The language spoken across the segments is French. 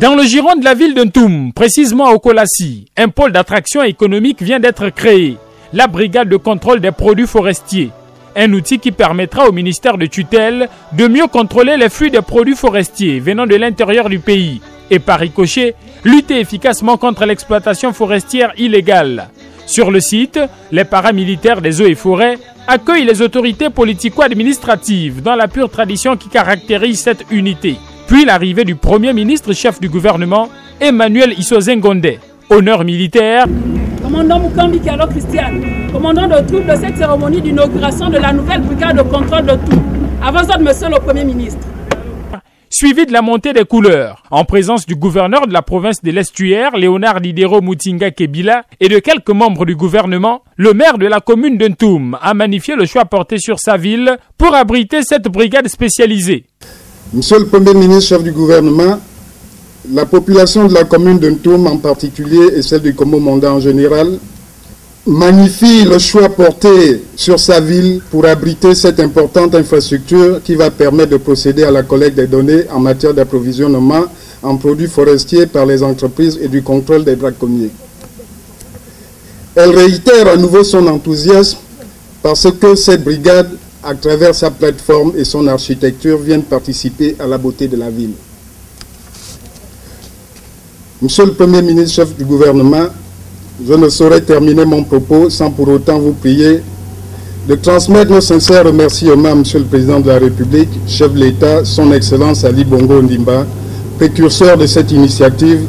Dans le giron de la ville de Ntoum, précisément au Kolassi, un pôle d'attraction économique vient d'être créé, la brigade de contrôle des produits forestiers. Un outil qui permettra au ministère de tutelle de mieux contrôler les flux des produits forestiers venant de l'intérieur du pays et par ricochet, lutter efficacement contre l'exploitation forestière illégale. Sur le site, les paramilitaires des eaux et forêts accueillent les autorités politico-administratives dans la pure tradition qui caractérise cette unité. Puis l'arrivée du Premier ministre chef du gouvernement, Emmanuel Issozengonde. Honneur militaire. Commandant Mukambi Kialo Christian, commandant de troupes de cette cérémonie d'inauguration de la nouvelle brigade de contrôle de tout. Avant ça, monsieur le Premier ministre. Suivi de la montée des couleurs, en présence du gouverneur de la province de l'Estuaire, Léonard Didero Mutinga Kebila, et de quelques membres du gouvernement, le maire de la commune de Ntoum a magnifié le choix porté sur sa ville pour abriter cette brigade spécialisée. Monsieur le Premier ministre, chef du gouvernement, la population de la commune de Ntoum en particulier et celle du Congo-Monda en général magnifie le choix porté sur sa ville pour abriter cette importante infrastructure qui va permettre de procéder à la collecte des données en matière d'approvisionnement en produits forestiers par les entreprises et du contrôle des braconniers. Elle réitère à nouveau son enthousiasme parce que cette brigade, à travers sa plateforme et son architecture, vient participer à la beauté de la ville. Monsieur le Premier ministre, chef du gouvernement, je ne saurais terminer mon propos sans pour autant vous prier de transmettre nos sincères remerciements à Monsieur le Président de la République, chef de l'État, son Excellence Ali Bongo Ondimba, précurseur de cette initiative.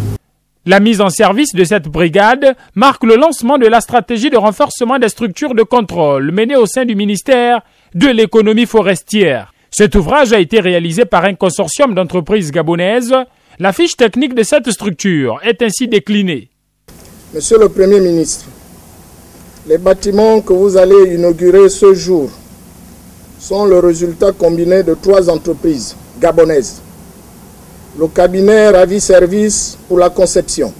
La mise en service de cette brigade marque le lancement de la stratégie de renforcement des structures de contrôle menée au sein du ministère de l'économie forestière. Cet ouvrage a été réalisé par un consortium d'entreprises gabonaises. La fiche technique de cette structure est ainsi déclinée. Monsieur le Premier ministre, les bâtiments que vous allez inaugurer ce jour sont le résultat combiné de 3 entreprises gabonaises. Le cabinet Ravi Service pour la conception,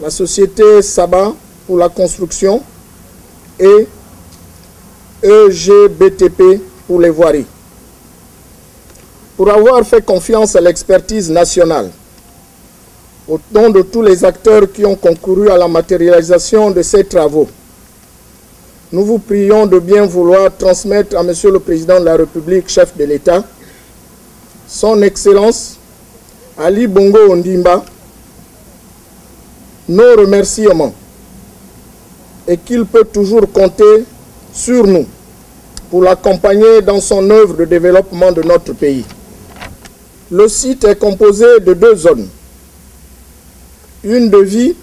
la société Saba pour la construction et EGBTP pour les voiries. Pour avoir fait confiance à l'expertise nationale, au nom de tous les acteurs qui ont concouru à la matérialisation de ces travaux, nous vous prions de bien vouloir transmettre à Monsieur le Président de la République, chef de l'État, son Excellence Ali Bongo Ondimba, nos remerciements et qu'il peut toujours compter sur nous pour l'accompagner dans son œuvre de développement de notre pays. Le site est composé de 2 zones. Une de vie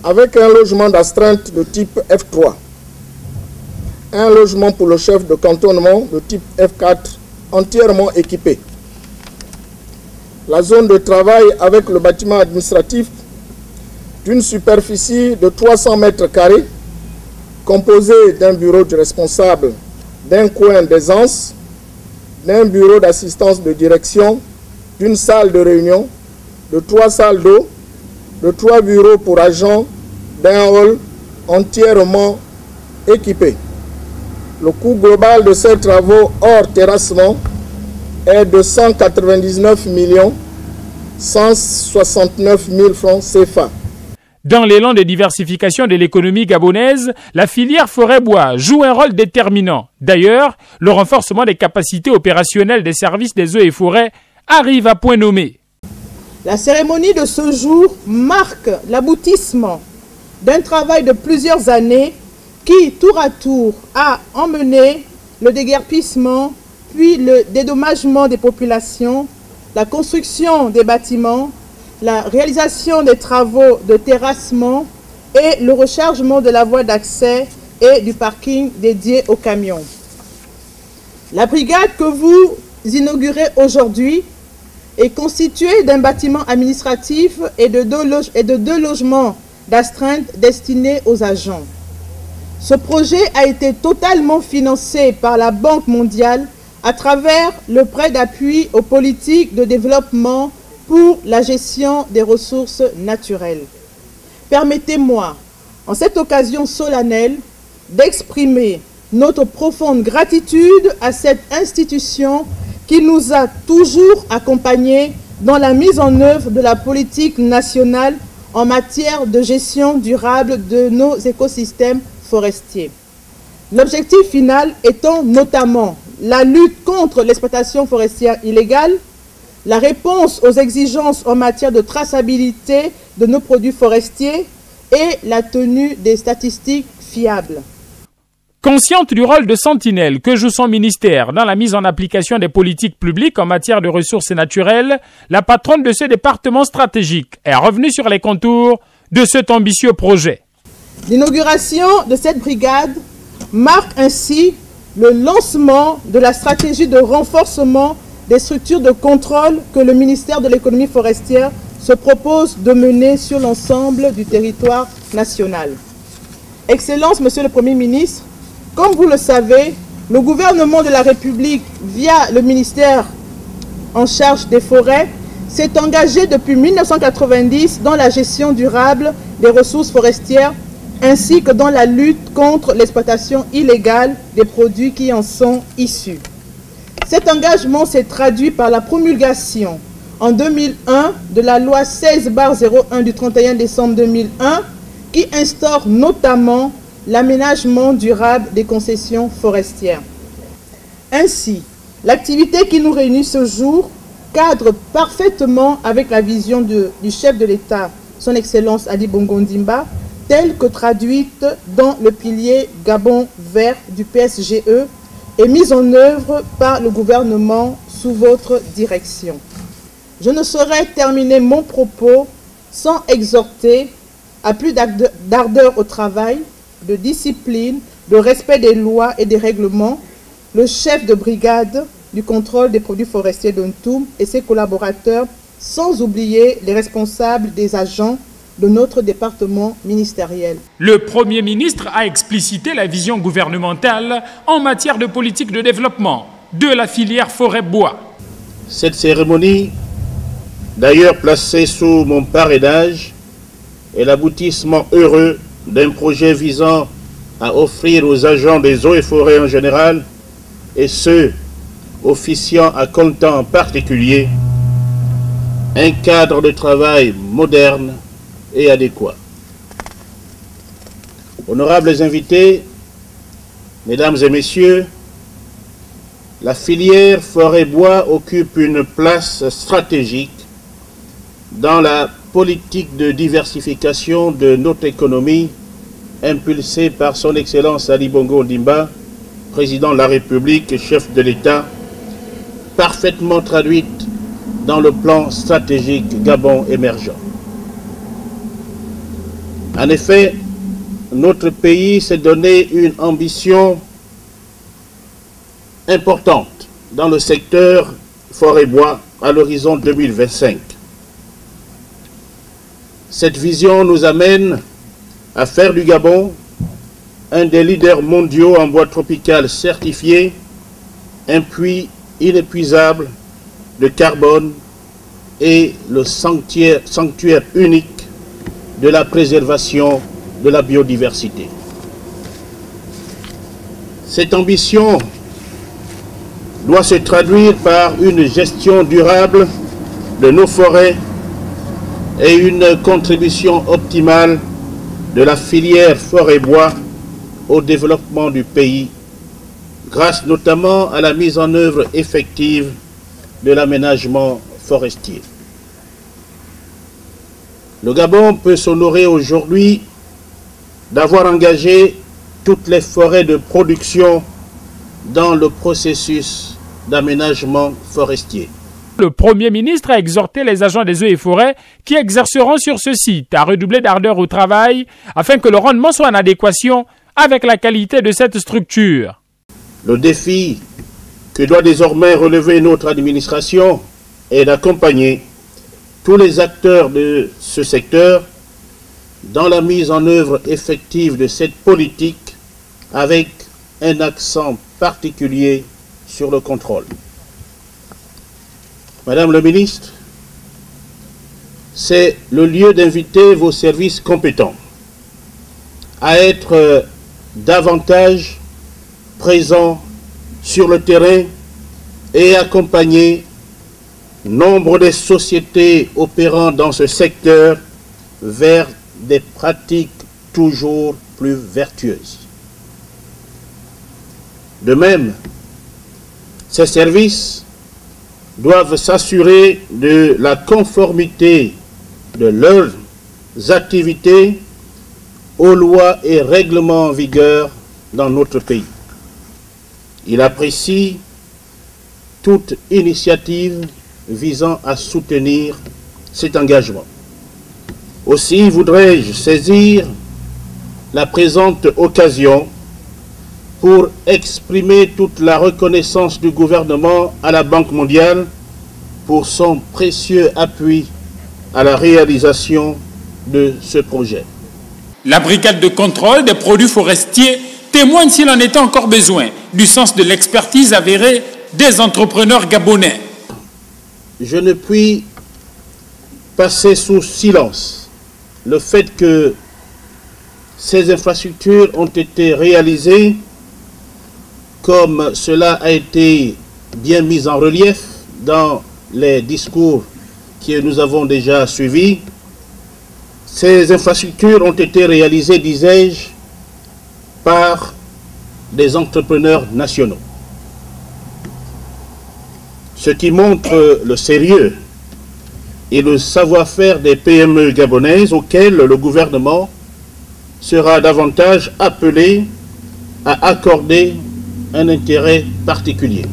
avec un logement d'astreinte de type F3. Un logement pour le chef de cantonnement de type F4 entièrement équipé. La zone de travail avec le bâtiment administratif d'une superficie de 300 mètres carrés composé d'un bureau du responsable, d'un coin d'aisance, d'un bureau d'assistance de direction, d'une salle de réunion, de 3 salles d'eau, de 3 bureaux pour agents, d'un hall entièrement équipé. Le coût global de ces travaux hors terrassement est de 199 169 000 francs CFA. Dans l'élan de diversification de l'économie gabonaise, la filière forêt-bois joue un rôle déterminant. D'ailleurs, le renforcement des capacités opérationnelles des services des eaux et forêts arrive à point nommé. La cérémonie de ce jour marque l'aboutissement d'un travail de plusieurs années qui, tour à tour, a emmené le déguerpissement, puis le dédommagement des populations, la construction des bâtiments, la réalisation des travaux de terrassement et le rechargement de la voie d'accès et du parking dédié aux camions. La brigade que vous inaugurez aujourd'hui est constituée d'un bâtiment administratif et de 2 logements d'astreinte destinés aux agents. Ce projet a été totalement financé par la Banque mondiale à travers le prêt d'appui aux politiques de développement pour la gestion des ressources naturelles. Permettez-moi, en cette occasion solennelle, d'exprimer notre profonde gratitude à cette institution qui nous a toujours accompagnés dans la mise en œuvre de la politique nationale en matière de gestion durable de nos écosystèmes forestiers. L'objectif final étant notamment la lutte contre l'exploitation forestière illégale, la réponse aux exigences en matière de traçabilité de nos produits forestiers et la tenue des statistiques fiables. Consciente du rôle de sentinelle que joue son ministère dans la mise en application des politiques publiques en matière de ressources naturelles, la patronne de ce département stratégique est revenue sur les contours de cet ambitieux projet. L'inauguration de cette brigade marque ainsi le lancement de la stratégie de renforcement des structures de contrôle que le ministère de l'économie forestière se propose de mener sur l'ensemble du territoire national. Excellence, Monsieur le Premier ministre, comme vous le savez, le gouvernement de la République, via le ministère en charge des forêts, s'est engagé depuis 1990 dans la gestion durable des ressources forestières ainsi que dans la lutte contre l'exploitation illégale des produits qui en sont issus. Cet engagement s'est traduit par la promulgation en 2001 de la loi 16/01 du 31 décembre 2001 qui instaure notamment l'aménagement durable des concessions forestières. Ainsi, l'activité qui nous réunit ce jour cadre parfaitement avec la vision du chef de l'État, son Excellence Ali Bongo Ondimba, telle que traduite dans le pilier Gabon vert du PSGE et mise en œuvre par le gouvernement sous votre direction. Je ne saurais terminer mon propos sans exhorter à plus d'ardeur au travail, de discipline, de respect des lois et des règlements, le chef de brigade du contrôle des produits forestiers d'Ontoum et ses collaborateurs, sans oublier les responsables des agents de notre département ministériel. Le Premier ministre a explicité la vision gouvernementale en matière de politique de développement de la filière forêt-bois. Cette cérémonie, d'ailleurs placée sous mon parrainage, est l'aboutissement heureux d'un projet visant à offrir aux agents des eaux et forêts en général et ceux officiant à Kontan en particulier un cadre de travail moderne et adéquat. Honorables invités, mesdames et messieurs, la filière forêt-bois occupe une place stratégique dans la politique de diversification de notre économie impulsée par son Excellence Ali Bongo Ondimba, président de la République et chef de l'État, parfaitement traduite dans le plan stratégique Gabon émergent. En effet, notre pays s'est donné une ambition importante dans le secteur forêt-bois à l'horizon 2025. Cette vision nous amène à faire du Gabon un des leaders mondiaux en bois tropical certifié, un puits inépuisable de carbone et le sanctuaire unique de la préservation de la biodiversité. Cette ambition doit se traduire par une gestion durable de nos forêts et une contribution optimale de la filière forêt-bois au développement du pays, grâce notamment à la mise en œuvre effective de l'aménagement forestier. Le Gabon peut s'honorer aujourd'hui d'avoir engagé toutes les forêts de production dans le processus d'aménagement forestier. Le Premier ministre a exhorté les agents des eaux et forêts qui exerceront sur ce site à redoubler d'ardeur au travail afin que le rendement soit en adéquation avec la qualité de cette structure. Le défi que doit désormais relever notre administration est d'accompagner tous les acteurs de ce secteur dans la mise en œuvre effective de cette politique avec un accent particulier sur le contrôle. Madame le ministre, c'est le lieu d'inviter vos services compétents à être davantage présents sur le terrain et accompagner nombre des sociétés opérant dans ce secteur vers des pratiques toujours plus vertueuses. De même, ces services doivent s'assurer de la conformité de leurs activités aux lois et règlements en vigueur dans notre pays. Il apprécie toute initiative visant à soutenir cet engagement. Aussi voudrais-je saisir la présente occasion pour exprimer toute la reconnaissance du gouvernement à la Banque mondiale pour son précieux appui à la réalisation de ce projet. La brigade de contrôle des produits forestiers témoigne, s'il en était encore besoin, du sens de l'expertise avérée des entrepreneurs gabonais. Je ne puis passer sous silence le fait que ces infrastructures ont été réalisées comme cela a été bien mis en relief dans les discours que nous avons déjà suivis. Ces infrastructures ont été réalisées, disais-je, par des entrepreneurs nationaux. Ce qui montre le sérieux et le savoir-faire des PME gabonaises auxquelles le gouvernement sera davantage appelé à accorder un intérêt particulier.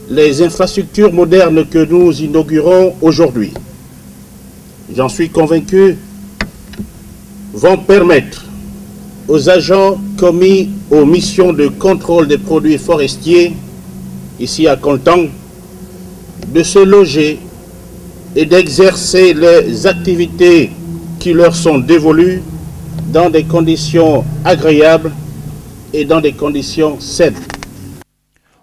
Les infrastructures modernes que nous inaugurons aujourd'hui, j'en suis convaincu, vont permettre aux agents commis aux missions de contrôle des produits forestiers, ici à Kontang, de se loger et d'exercer les activités qui leur sont dévolues dans des conditions agréables et dans des conditions saines.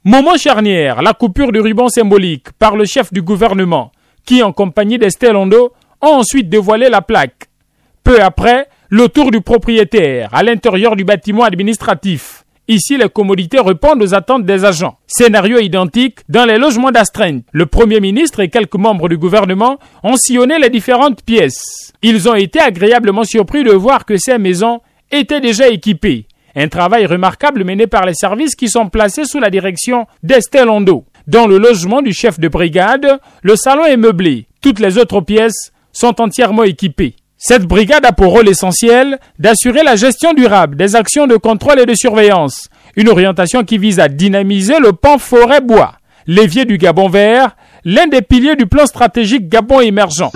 Moment charnière, la coupure du ruban symbolique par le chef du gouvernement, qui en compagnie d'Estelle Londo ont ensuite dévoilé la plaque. Peu après, le tour du propriétaire à l'intérieur du bâtiment administratif. Ici, les commodités répondent aux attentes des agents. Scénario identique dans les logements d'astreinte. Le Premier ministre et quelques membres du gouvernement ont sillonné les différentes pièces. Ils ont été agréablement surpris de voir que ces maisons étaient déjà équipées. Un travail remarquable mené par les services qui sont placés sous la direction d'Estelle Londo. Dans le logement du chef de brigade, le salon est meublé. Toutes les autres pièces sont entièrement équipées. Cette brigade a pour rôle essentiel d'assurer la gestion durable des actions de contrôle et de surveillance. Une orientation qui vise à dynamiser le pan forêt-bois, l'évier du Gabon vert, l'un des piliers du plan stratégique Gabon émergent.